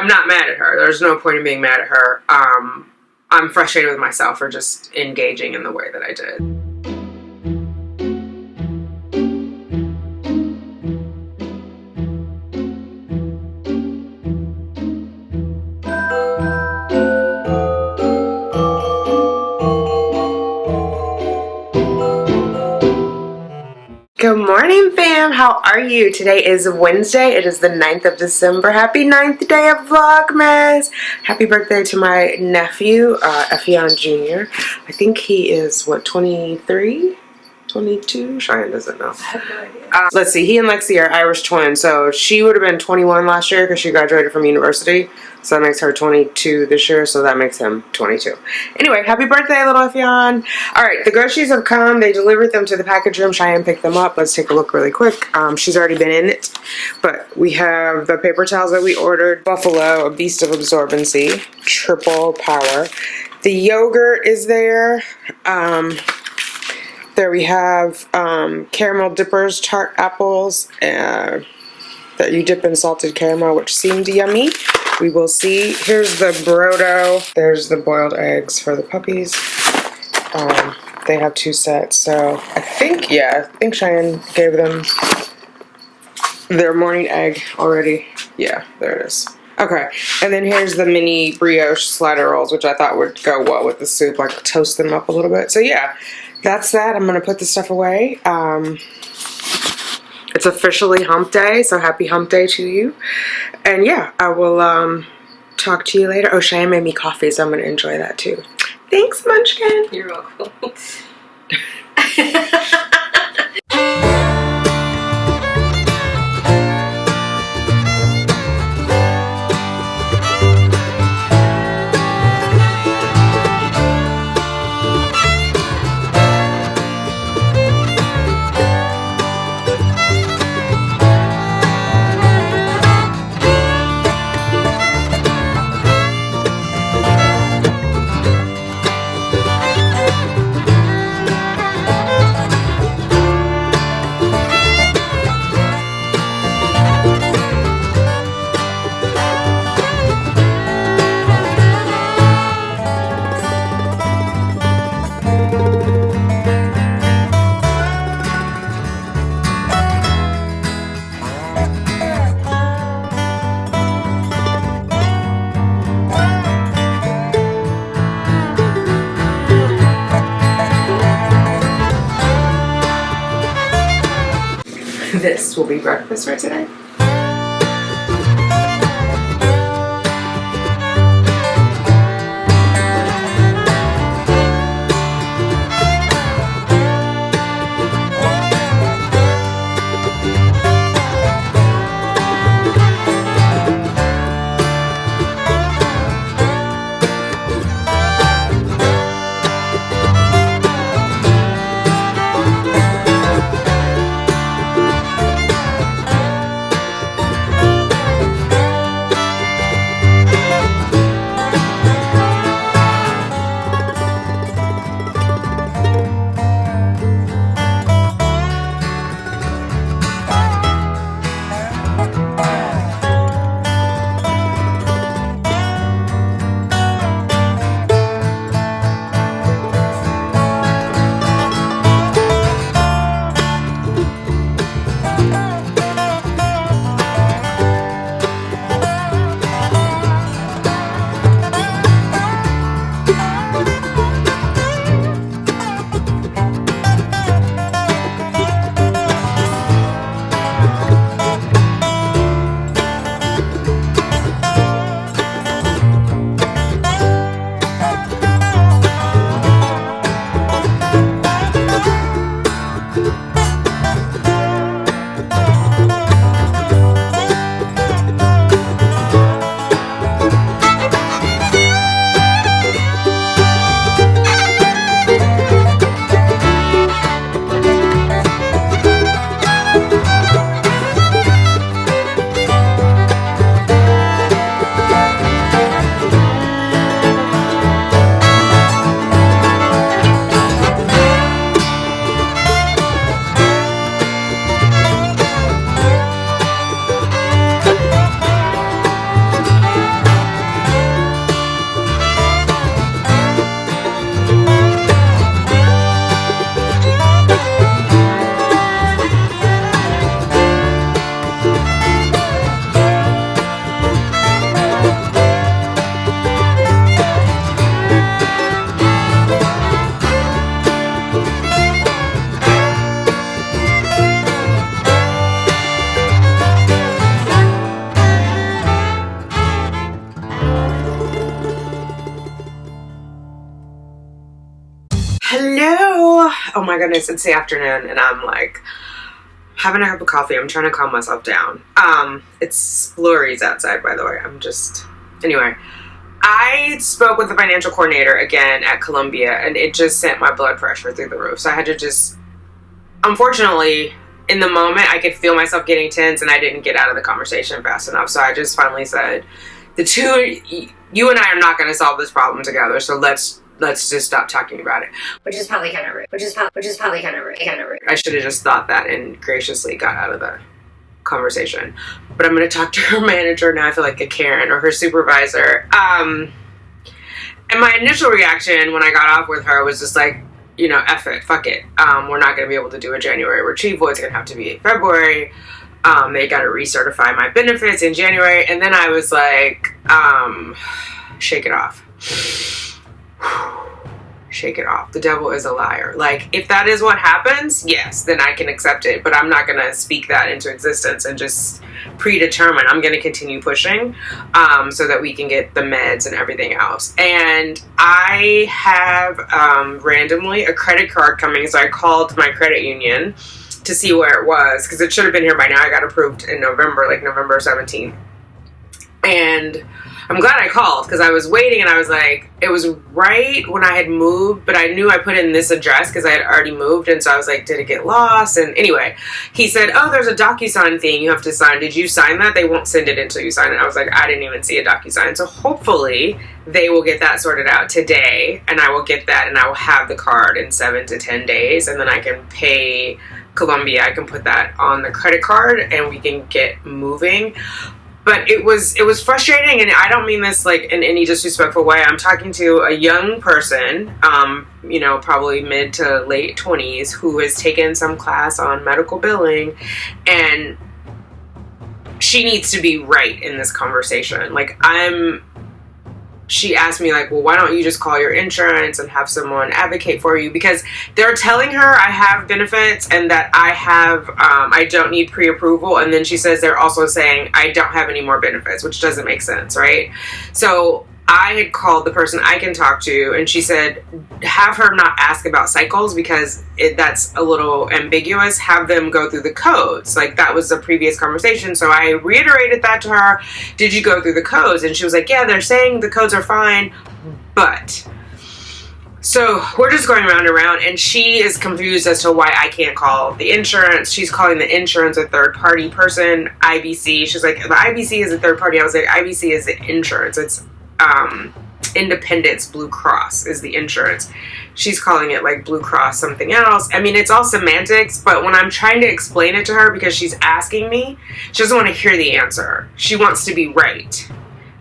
I'm not mad at her. There's no point in being mad at her. I'm frustrated with myself for just engaging in the way that I did. Good morning, fam. How are you? Today is Wednesday. It is the 9th of December. Happy 9th day of Vlogmas. Happy birthday to my nephew, Effion Jr. I think he is, what, 23? 22? Cheyenne doesn't know. I have no idea. Let's see. He and Lexi are Irish twins, so she would have been 21 last year because she graduated from university. So that makes her 22 this year, so that makes him 22. Anyway, happy birthday, little Effion. Alright, the groceries have come. They delivered them to the package room. Cheyenne picked them up. Let's take a look really quick. She's already been in it. But we have the paper towels that we ordered. Buffalo, a beast of absorbency. Triple power. The yogurt is there. There we have caramel dippers, tart apples, that you dip in salted caramel, which seemed yummy. We will see. Here's the brodo. There's the boiled eggs for the puppies. They have 2 sets, so I think Cheyenne gave them their morning egg already. Yeah, there it is. Okay, and then here's the mini brioche slider rolls, which I thought would go well with the soup, like toast them up a little bit. So yeah, that's that. I'm gonna put this stuff away. It's officially hump day, so happy hump day to you. And yeah, I will talk to you later. Oh, Cheyenne made me coffee, so I'm gonna enjoy that too. Thanks, Munchkin. You're welcome. This will be breakfast for today. oh my goodness, it's the afternoon, and I'm like having a cup of coffee. I'm trying to calm myself down. It's flurries outside, by the way. Anyway, I spoke with the financial coordinator again at Columbia, and it just sent my blood pressure through the roof. So I had to just, unfortunately, in the moment, I could feel myself getting tense, and I didn't get out of the conversation fast enough. So I just finally said, you and I are not going to solve this problem together. So let's just stop talking about it. Which is probably kind of rude. Which is probably kind of rude. I should have just thought that and graciously got out of the conversation. But I'm going to talk to her manager now. I feel like a Karen, or her supervisor. And my initial reaction when I got off with her was just like, you know, F it, fuck it. We're not going to be able to do a January retrieval. It's going to have to be February. They got to recertify my benefits in January. And then I was like, shake it off. Shake it off. The devil is a liar. Like, if that is what happens, yes, then I can accept it. But I'm not going to speak that into existence and just predetermine. I'm going to continue pushing so that we can get the meds and everything else. And I have randomly a credit card coming. So I called my credit union to see where it was, because it should have been here by now. I got approved in November, like November 17th. And I'm glad I called, because I was waiting, and I was like, it was right when I had moved, but I knew I put in this address because I had already moved, and so I was like, did it get lost? And anyway, he said, oh, there's a DocuSign thing you have to sign. Did you sign that? They won't send it until you sign it. I was like, I didn't even see a DocuSign. So hopefully they will get that sorted out today, and I will get that, and I will have the card in 7 to 10 days, and then I can pay Columbia. I can put that on the credit card, and we can get moving. But it was frustrating, and I don't mean this like in any disrespectful way. I'm talking to a young person, you know, probably mid to late 20s, who has taken some class on medical billing, and she needs to be right in this conversation. Like, she asked me, like, well, why don't you just call your insurance and have someone advocate for you? Because they're telling her I have benefits and that I don't need pre-approval. And then she says they're also saying I don't have any more benefits, which doesn't make sense, right? So I had called the person I can talk to, and she said, have her not ask about cycles, because that's a little ambiguous. Have them go through the codes. Like, that was the previous conversation. So I reiterated that to her. Did you go through the codes? And she was like, yeah, they're saying the codes are fine, but... So we're just going round and round, and she is confused as to why I can't call the insurance. She's calling the insurance a third-party person, IBC. She's like, the IBC is a third party. I was like, IBC is the insurance. It's Independence Blue Cross is the insurance. She's calling it like Blue Cross something else. I mean, it's all semantics, but when I'm trying to explain it to her, because she's asking me, she doesn't want to hear the answer. She wants to be right.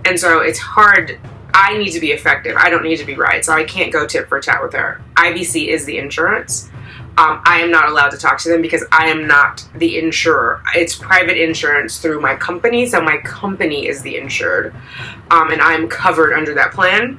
And so it's hard. I need to be effective. I don't need to be right. So I can't go tit for tat with her. IBC is the insurance. I am not allowed to talk to them because I am not the insurer. It's private insurance through my company, so my company is the insured, and I'm covered under that plan.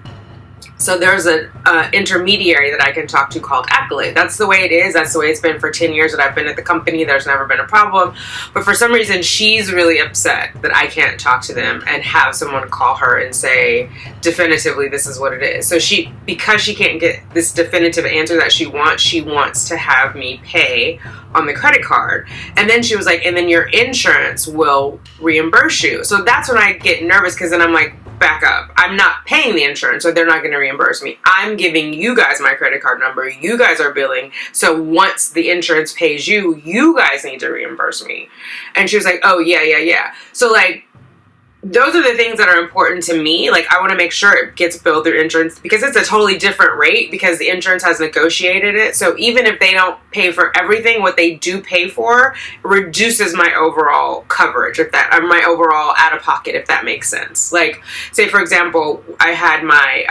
So there's an intermediary that I can talk to called Accolade. That's the way it is. That's the way it's been for 10 years that I've been at the company. There's never been a problem. But for some reason, she's really upset that I can't talk to them and have someone call her and say, definitively, this is what it is. So because she can't get this definitive answer that she wants to have me pay on the credit card. And then she was like, and then your insurance will reimburse you. So that's when I get nervous, because then I'm like, back up. I'm not paying the insurance, so they're not going to reimburse me. I'm giving you guys my credit card number. You guys are billing. So once the insurance pays you, you guys need to reimburse me. And she was like, oh, yeah. So, like, those are the things that are important to me. Like, I want to make sure it gets billed through insurance, because it's a totally different rate, because the insurance has negotiated it. So even if they don't pay for everything, what they do pay for reduces my overall coverage, my overall out of pocket, if that makes sense. Like, say for example, I had my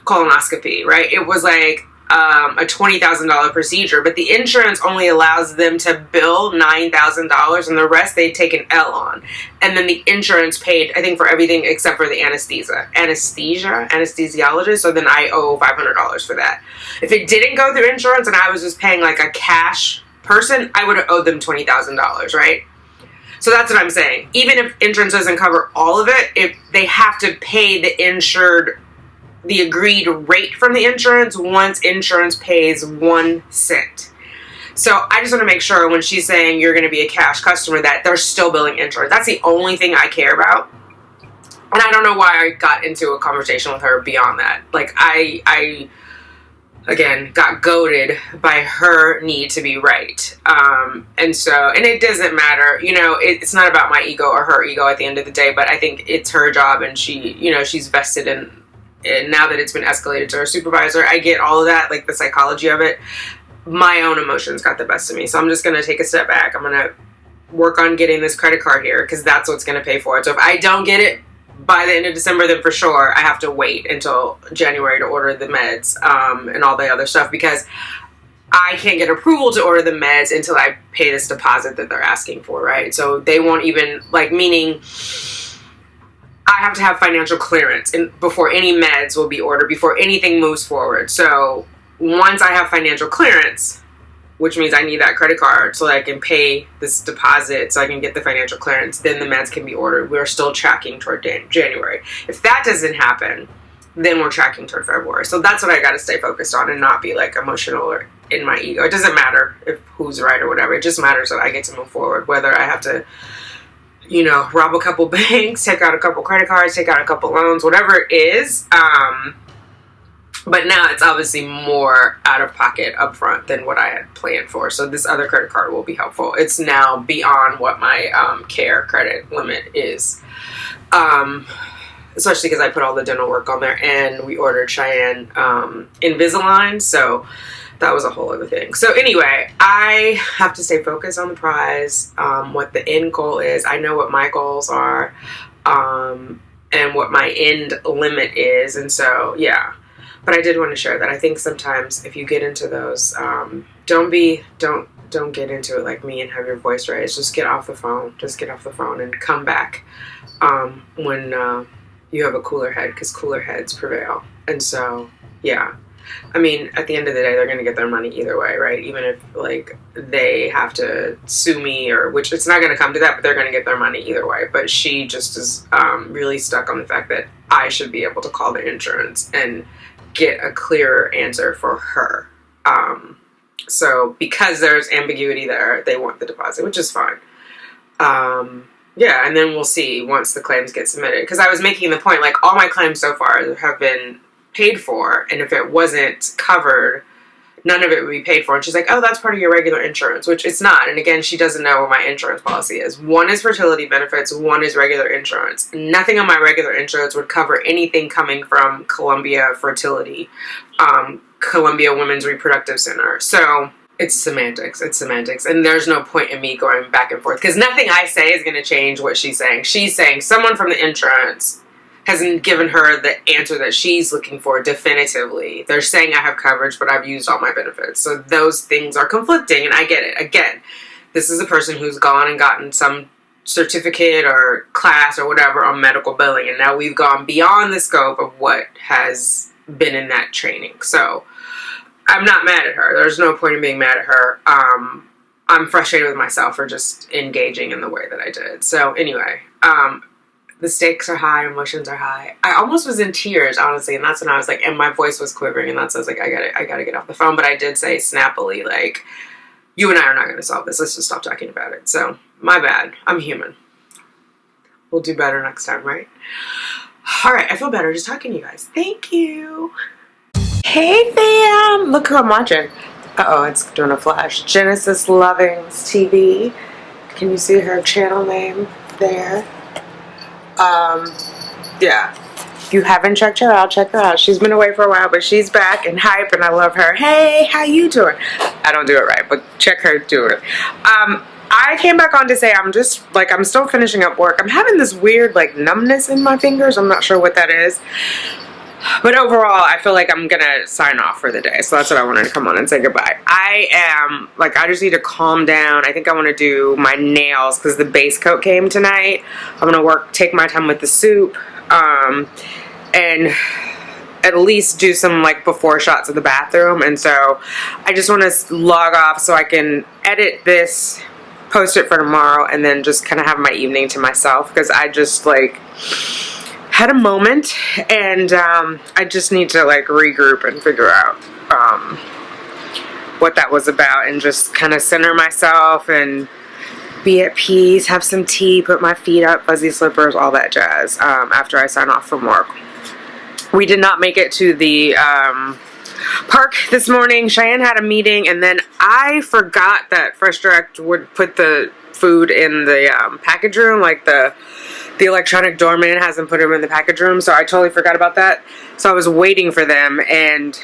colonoscopy, right? It was like a $20,000 procedure, but the insurance only allows them to bill $9,000, and the rest they take an L on. And then the insurance paid, I think, for everything except for the anesthesiologist. So then I owe $500 for that. If it didn't go through insurance and I was just paying like a cash person, I would have owed them $20,000, right? So that's what I'm saying. Even if insurance doesn't cover all of it, if they have to pay the insured the agreed rate from the insurance once insurance pays 1 cent. So I just want to make sure when she's saying you're going to be a cash customer that they're still billing insurance. That's the only thing I care about. And I don't know why I got into a conversation with her beyond that. Like, I again, got goaded by her need to be right. And it doesn't matter, you know, it's not about my ego or her ego at the end of the day, but I think it's her job, and she, you know, she's vested in now that it's been escalated to her supervisor. I get all of that, like the psychology of it. My own emotions got the best of me. So I'm just going to take a step back. I'm going to work on getting this credit card here because that's what's going to pay for it. So if I don't get it by the end of December, then for sure I have to wait until January to order the meds and all the other stuff, because I can't get approval to order the meds until I pay this deposit that they're asking for, right? So they won't even, like, meaning I have to have financial clearance before any meds will be ordered, before anything moves forward. So once I have financial clearance, which means I need that credit card so that I can pay this deposit so I can get the financial clearance, then the meds can be ordered. We're still tracking toward January. If that doesn't happen, then we're tracking toward February. So that's what I got to stay focused on and not be like emotional or in my ego. It doesn't matter if who's right or whatever. It just matters that I get to move forward, whether I have to, you know, rob a couple banks, take out a couple credit cards, take out a couple loans, whatever it is. But now it's obviously more out of pocket up front than what I had planned for. So this other credit card will be helpful. It's now beyond what my care credit limit is. Especially because I put all the dental work on there, and we ordered Cheyenne Invisalign. So that was a whole other thing. So anyway, I have to stay focused on the prize, what the end goal is. I know what my goals are, and what my end limit is. And so, yeah. But I did want to share that. I think sometimes if you get into those, don't get into it like me and have your voice raised. Just get off the phone. Just get off the phone and come back when you have a cooler head, because cooler heads prevail. And so, yeah. I mean, at the end of the day, they're going to get their money either way, right? Even if, like, they have to sue me, or which it's not going to come to that, but they're going to get their money either way. But she just is really stuck on the fact that I should be able to call the insurance and get a clearer answer for her. So because there's ambiguity there, they want the deposit, which is fine. Yeah, and then we'll see once the claims get submitted. Because I was making the point, like, all my claims so far have been paid for, and if it wasn't covered, none of it would be paid for. And she's like, oh, that's part of your regular insurance, which it's not. And again, she doesn't know what my insurance policy is. One is fertility benefits, one is regular insurance. Nothing on my regular insurance would cover anything coming from Columbia Fertility, Columbia Women's Reproductive Center. So it's semantics. It's semantics. And there's no point in me going back and forth, because nothing I say is going to change what she's saying. She's saying someone from the insurance hasn't given her the answer that she's looking for definitively. They're saying I have coverage, but I've used all my benefits. So those things are conflicting, and I get it. Again, this is a person who's gone and gotten some certificate or class or whatever on medical billing, and now we've gone beyond the scope of what has been in that training. So I'm not mad at her. There's no point in being mad at her. I'm frustrated with myself for just engaging in the way that I did. So anyway, the stakes are high, emotions are high. I almost was in tears, honestly, and that's when I was like, and my voice was quivering, and that's when I was like, I gotta get off the phone. But I did say snappily, like, you and I are not gonna solve this. Let's just stop talking about it. So, my bad. I'm human. We'll do better next time, right? All right, I feel better just talking to you guys. Thank you. Hey, fam. Look who I'm watching. Uh-oh, it's doing a flash. Genesis Lovings TV. Can you see her channel name there? Yeah, if you haven't checked her out, check her out. She's been away for a while, but she's back and hype, and I love her. Hey, how you doing? I don't do it right, but check her do it. I came back on to say I'm still finishing up work. I'm having this weird, like, numbness in my fingers. I'm not sure what that is. But overall, I feel like I'm going to sign off for the day. So that's what I wanted to come on and say goodbye. I just need to calm down. I think I want to do my nails because the base coat came tonight. I'm going to take my time with the soup, and at least do some, like, before shots of the bathroom. And so I just want to log off so I can edit this, post it for tomorrow, and then just kind of have my evening to myself, because I just, like, had a moment, and I just need to like regroup and figure out what that was about, and just kind of center myself and be at peace, have some tea, put my feet up, fuzzy slippers, all that jazz, after I sign off from work. We did not make it to the park this morning. Cheyenne had a meeting, and then I forgot that Fresh Direct would put the food in the package room, like the electronic doorman hasn't put them in the package room, so I totally forgot about that. So I was waiting for them, and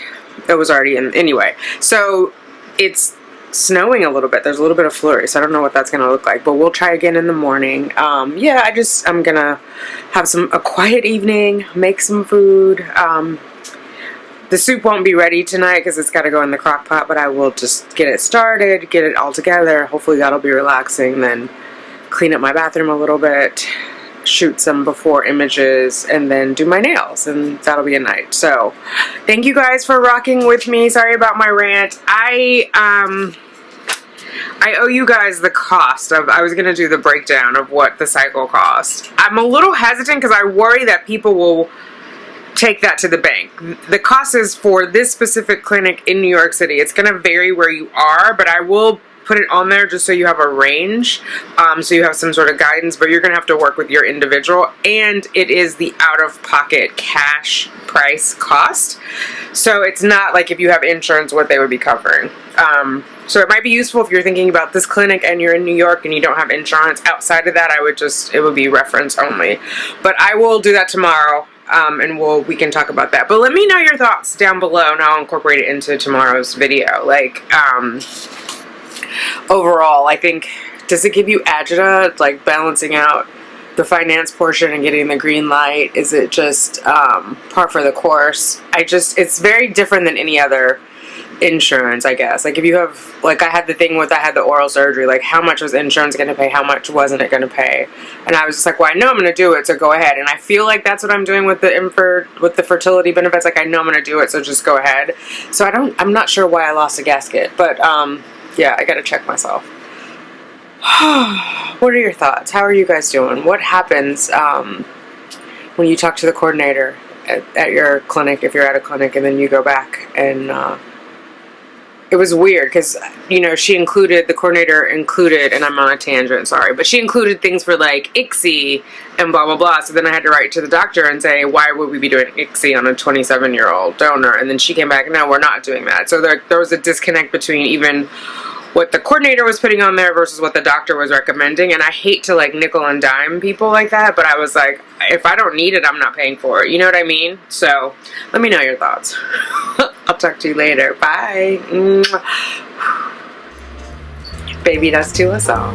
it was already in anyway. So it's snowing a little bit. There's a little bit of flurry, so I don't know what that's gonna look like, but we'll try again in the morning. Yeah, I'm gonna have a quiet evening, make some food. The soup won't be ready tonight because it's got to go in the crock pot, but I will just get it started, get it all together. Hopefully that'll be relaxing. Then clean up my bathroom a little bit, shoot some before images, and then do my nails, and that'll be a night. So thank you guys for rocking with me. Sorry about my rant. I owe you guys the cost of, I was going to do the breakdown of what the cycle cost. I'm a little hesitant because I worry that people will take that to the bank. The cost is for this specific clinic in New York City. It's going to vary where you are, but I will put it on there just so you have a range, so you have some sort of guidance, but you're going to have to work with your individual, and it is the out-of-pocket cash price cost. So it's not like if you have insurance what they would be covering. So it might be useful if you're thinking about this clinic and you're in New York and you don't have insurance. Outside of that, it would be reference only. But I will do that tomorrow, and we can talk about that. But let me know your thoughts down below, and I'll incorporate it into tomorrow's video. Like, overall, I think, does it give you agita, like balancing out the finance portion and getting the green light? Is it just par for the course? It's very different than any other insurance, I guess. Like if you have, like I had the oral surgery, like how much was insurance going to pay, how much wasn't it going to pay? And I was just like, well, I know I'm going to do it, so go ahead. And I feel like that's what I'm doing with the fertility benefits. Like I know I'm going to do it, so just go ahead. So I'm not sure why I lost a gasket, but yeah, I got to check myself. What are your thoughts? How are you guys doing? What happens when you talk to the coordinator at your clinic, if you're at a clinic, and then you go back and it was weird because, you know, the coordinator included, and I'm on a tangent, sorry, but she included things for like ICSI and blah, blah, blah. So then I had to write to the doctor and say, why would we be doing ICSI on a 27-year-old donor? And then she came back, no, we're not doing that. So there was a disconnect between even what the coordinator was putting on there versus what the doctor was recommending. And I hate to like nickel and dime people like that, but I was like, if I don't need it, I'm not paying for it. You know what I mean? So let me know your thoughts. I'll talk to you later. Bye. Baby, that's to us all.